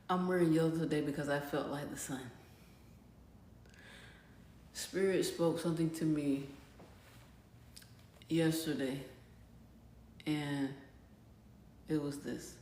I'm wearing yellow today because I felt like the sun. Spirit spoke something to me yesterday, and it was this.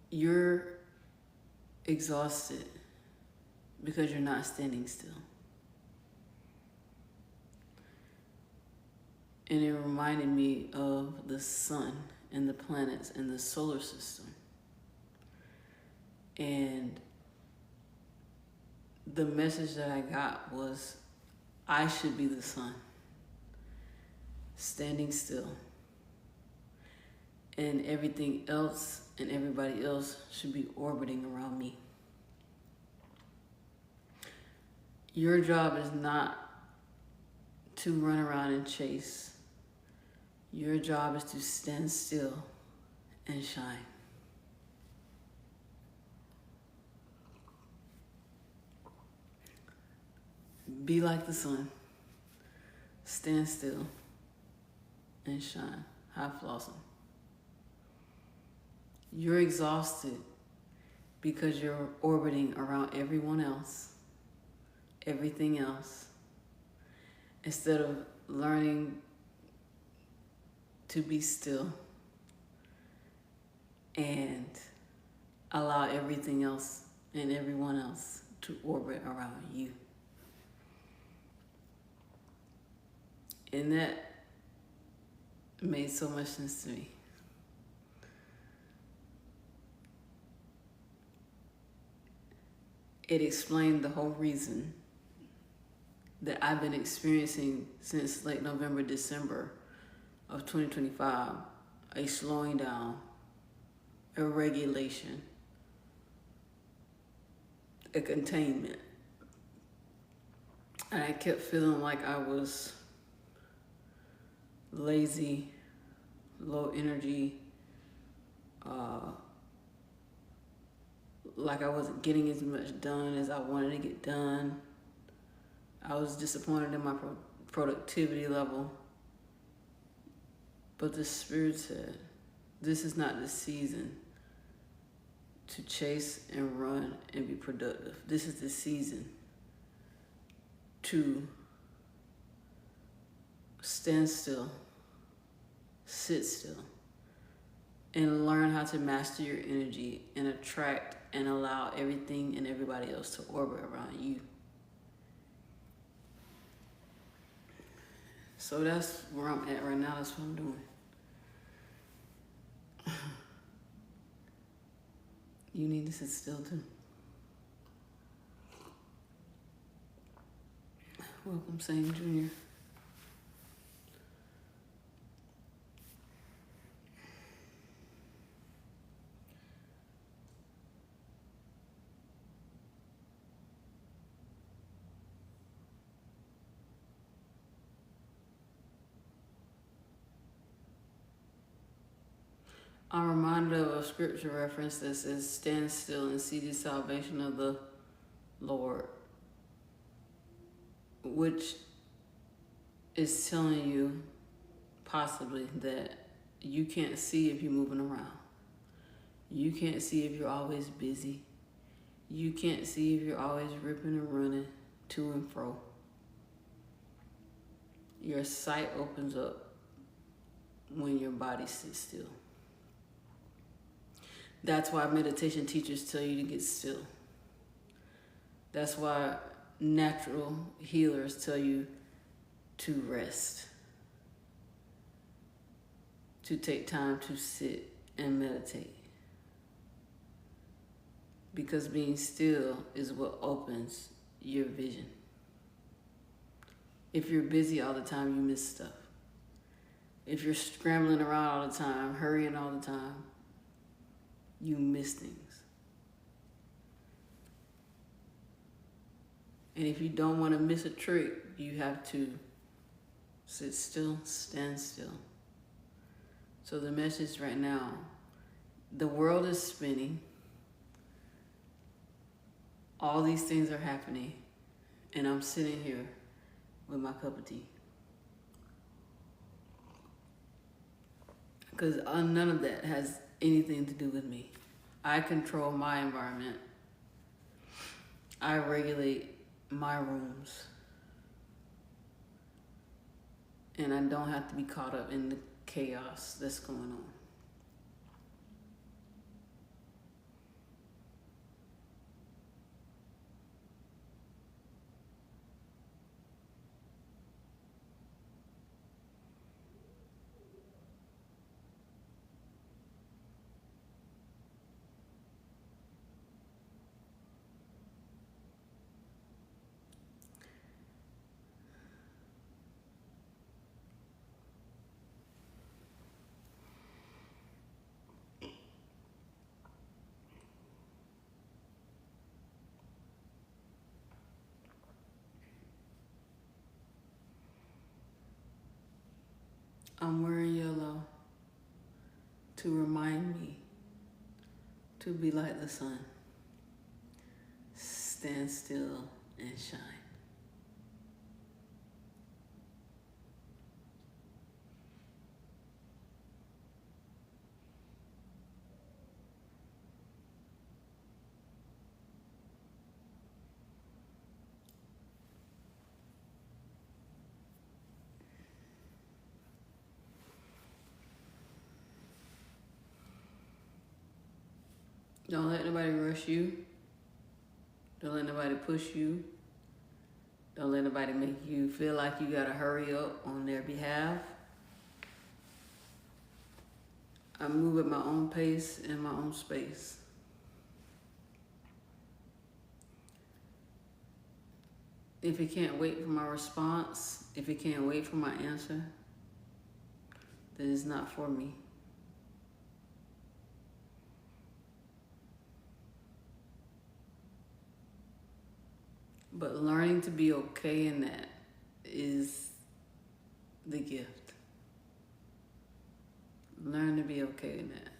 You're exhausted because you're not standing still. And it reminded me of the sun and the planets and the solar system. And the message that I got was, I should be the sun, standing still. And everything else and everybody else should be orbiting around me. Your job is not to run around and chase. Your job is to stand still and shine. Be like the sun. Stand still and shine. High flossing. You're exhausted because you're orbiting around everyone else, everything else, instead of learning to be still and allow everything else and everyone else to orbit around you. And that made so much sense to me. It explained the whole reason that I've been experiencing since late November, December of 2025, a slowing down, a regulation, a containment. And I kept feeling like I was lazy, low energy, like I wasn't getting as much done as I wanted to get done. I was disappointed in my productivity level. But the Spirit said, this is not the season to chase and run and be productive. This is the season to stand still, sit still, and learn how to master your energy and attract and allow everything and everybody else to orbit around you. So that's where I'm at right now. That's what I'm doing. You need to sit still too. Welcome, Sam Jr. I'm reminded of a scripture reference that says, stand still and see the salvation of the Lord, which is telling you possibly that you can't see if you're moving around. You can't see if you're always busy. You can't see if you're always ripping and running to and fro. Your sight opens up when your body sits still. That's why meditation teachers tell you to get still. That's why natural healers tell you to rest, to take time to sit and meditate. Because being still is what opens your vision. If you're busy all the time, you miss stuff. If you're scrambling around all the time, hurrying all the time, you miss things. And if you don't want to miss a trick, you have to sit still, stand still. So the message right now, the world is spinning. All these things are happening. And I'm sitting here with my cup of tea. Because none of that has anything to do with me. I control my environment. I regulate my rooms. And I don't have to be caught up in the chaos that's going on. I'm wearing yellow to remind me to be like the sun. Stand still and shine. Don't let nobody rush you. Don't let nobody push you. Don't let nobody make you feel like you gotta hurry up on their behalf. I move at my own pace in my own space. If it can't wait for my response, if it can't wait for my answer, then it's not for me. But learning to be okay in that is the gift. Learn to be okay in that.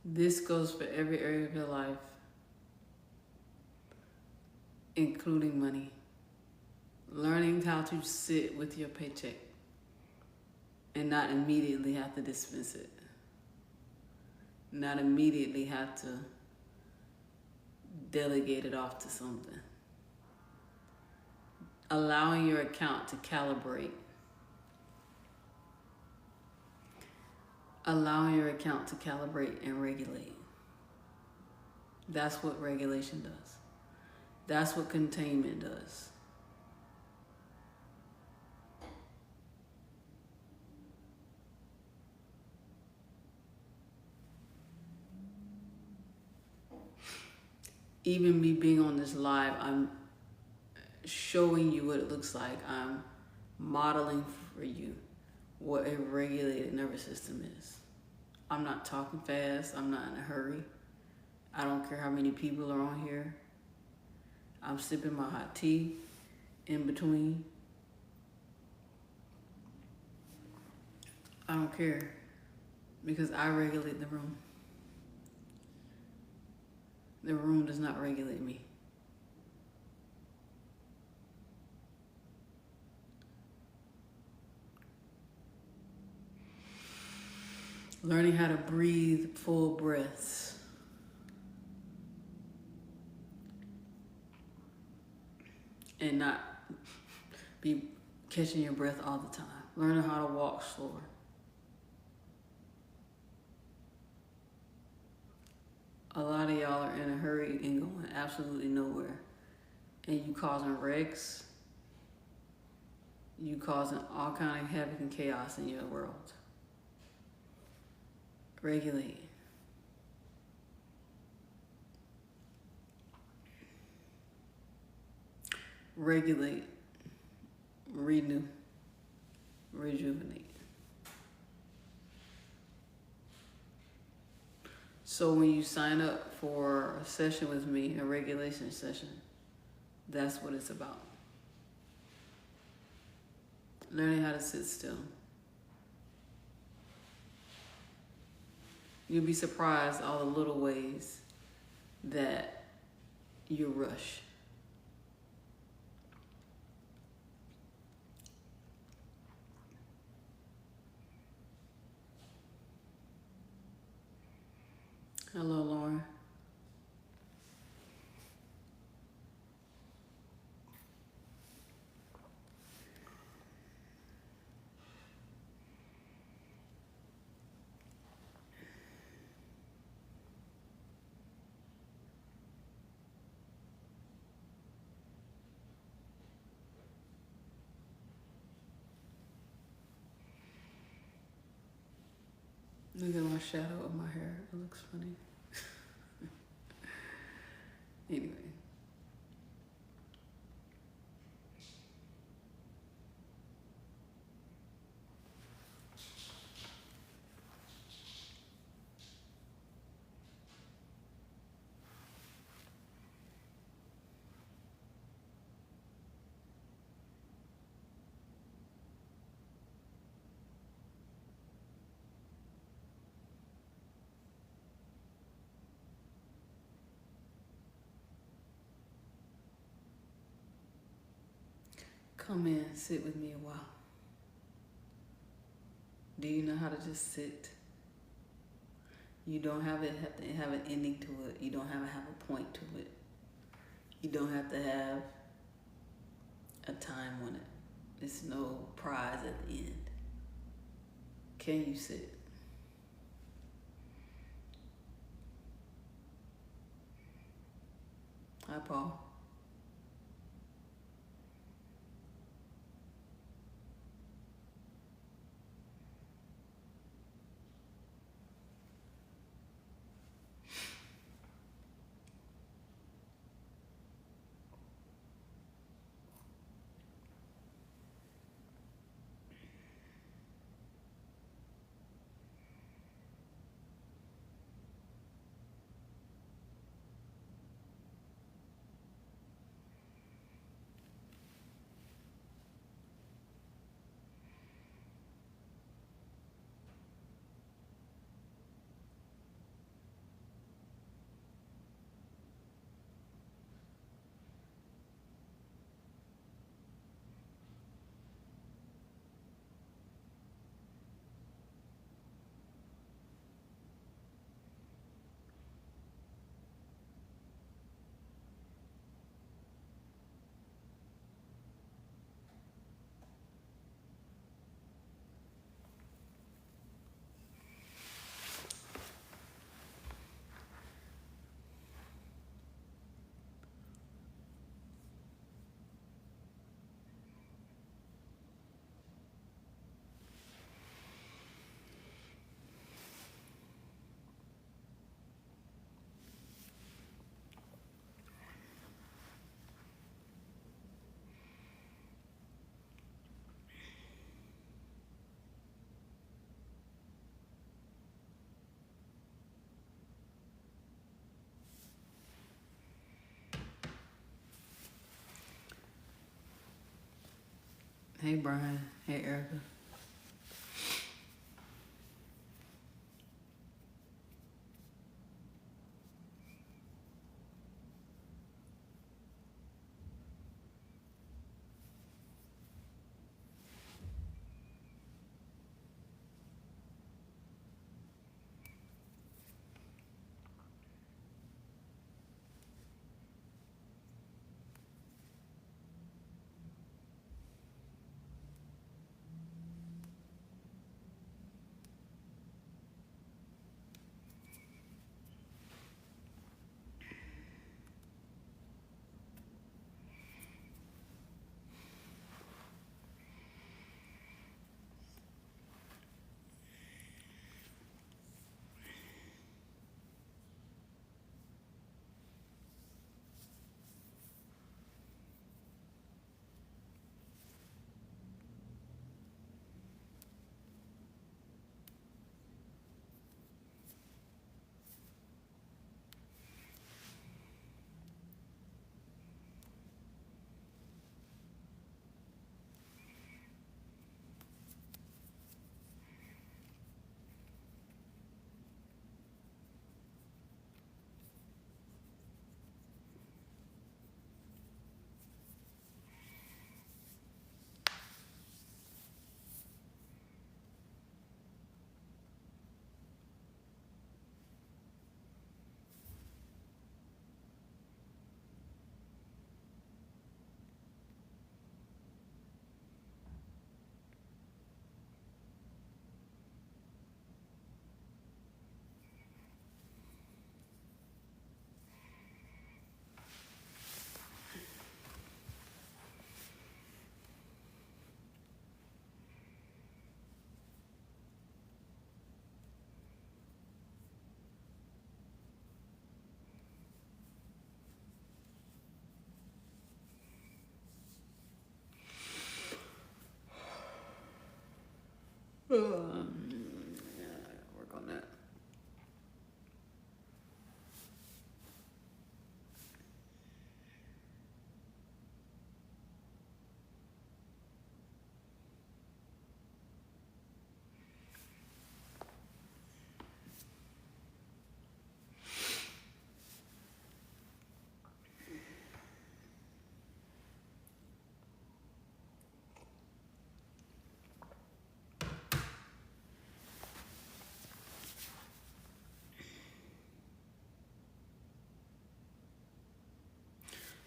This goes for every area of your life, including money. Learning how to sit with your paycheck and not immediately have to dismiss it. Not immediately have to delegate it off to something. Allowing your account to calibrate. Allowing your account to calibrate and regulate. That's what regulation does. That's what containment does. Even me being on this live, I'm showing you what it looks like. I'm modeling for you what a regulated nervous system is. I'm not talking fast. I'm not in a hurry. I don't care how many people are on here. I'm sipping my hot tea in between. I don't care because I regulate the room. The room does not regulate me. Learning how to breathe full breaths. And not be catching your breath all the time. Learning how to walk slower. A lot of y'all are in a hurry and going absolutely nowhere. And you causing wrecks. You causing all kind of havoc and chaos in your world. Regulate. Regulate. Renew. Rejuvenate. So when you sign up for a session with me, a regulation session, that's what it's about. Learning how to sit still. You'll be surprised all the little ways that you rush. Hello, Lauren. Look at my shadow of my hair. It looks funny. Anyway. Come in, sit with me a while. Do you know how to just sit? You don't have to have an ending to it. You don't have to have a point to it. You don't have to have a time on it. There's no prize at the end. Can you sit? Hi, Paul. Hey, Brian. Hey, Erica.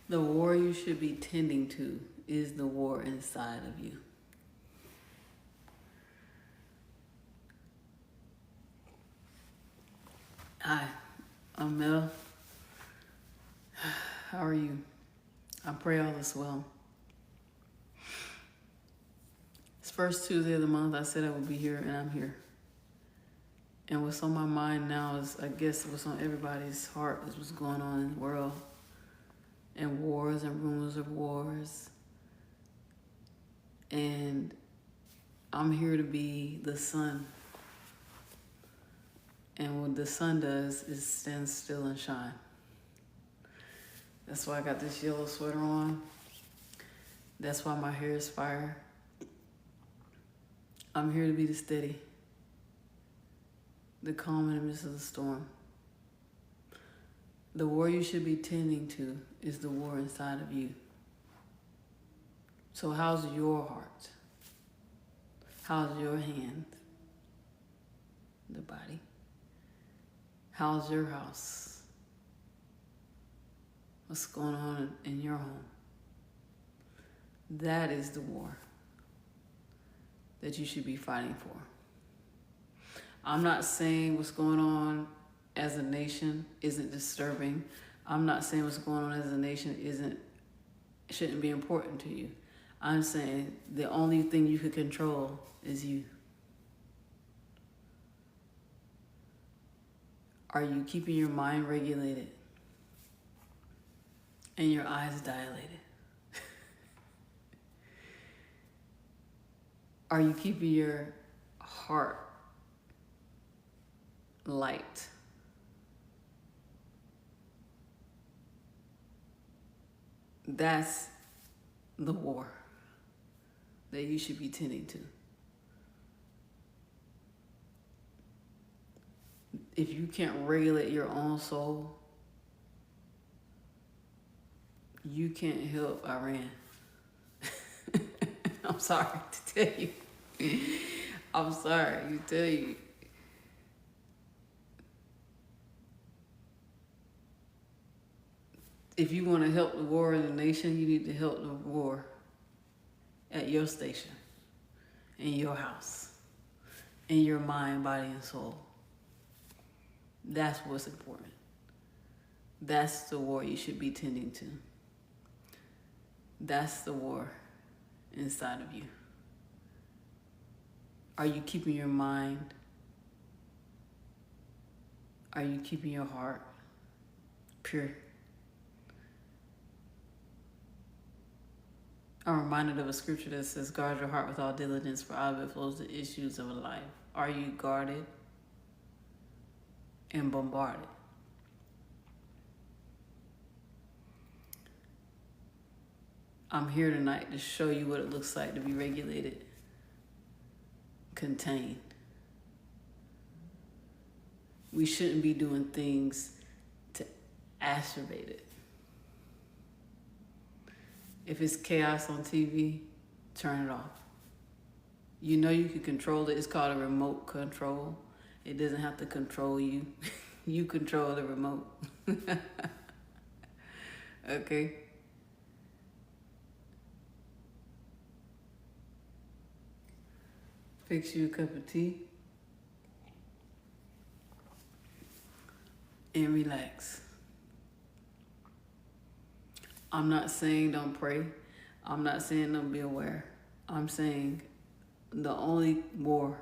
The war you should be tending to is the war inside of you. Hi, I'm Mel. How are you? I pray all is well. It's first Tuesday of the month. I said I would be here, and I'm here. And what's on my mind now is, I guess what's on everybody's heart is what's going on in the world. And wars and rumors of wars. And I'm here to be the sun. And what the sun does is stand still and shine. That's why I got this yellow sweater on. That's why my hair is fire. I'm here to be the steady, the calm in the midst of the storm. The war you should be tending to is the war inside of you. So how's your heart? How's your hand? The body. How's your house? What's going on in your home? That is the war that you should be fighting for. I'm not saying what's going on as a nation isn't disturbing. I'm not saying what's going on as a nation shouldn't be important to you. I'm saying the only thing you can control is you. Are you keeping your mind regulated and your eyes dilated? Are you keeping your heart light? That's the war that you should be tending to. If you can't regulate your own soul, you can't help Iran. I'm sorry to tell you. I'm sorry to tell you. If you want to help the war in the nation, you need to help the war at your station, in your house, in your mind, body, and soul. That's what's important. That's the war you should be tending to. That's the war inside of you. Are you keeping your mind? Are you keeping your heart pure? I'm reminded of a scripture that says, guard your heart with all diligence, for out of it flows the issues of a life. Are you guarded and bombarded? I'm here tonight to show you what it looks like to be regulated, contained. We shouldn't be doing things to exacerbate it. If it's chaos on TV, turn it off. You know you can control it. It's called a remote control. It doesn't have to control you. You control the remote. Okay? Fix you a cup of tea and relax. I'm not saying don't pray. I'm not saying don't be aware. I'm saying the only war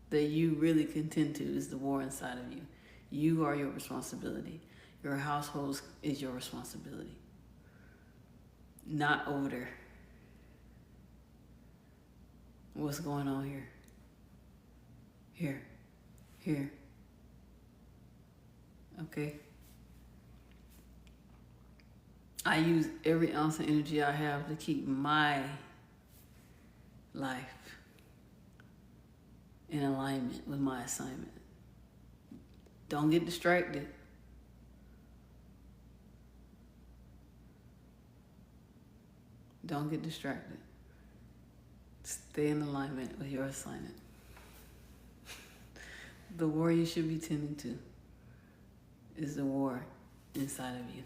that you really contend to is the war inside of you. You are your responsibility. Your household is your responsibility. Not over there. What's going on here? Here. Okay? I use every ounce of energy I have to keep my life in alignment with my assignment. Don't get distracted. Don't get distracted. Stay in alignment with your assignment. The war you should be tending to is the war inside of you.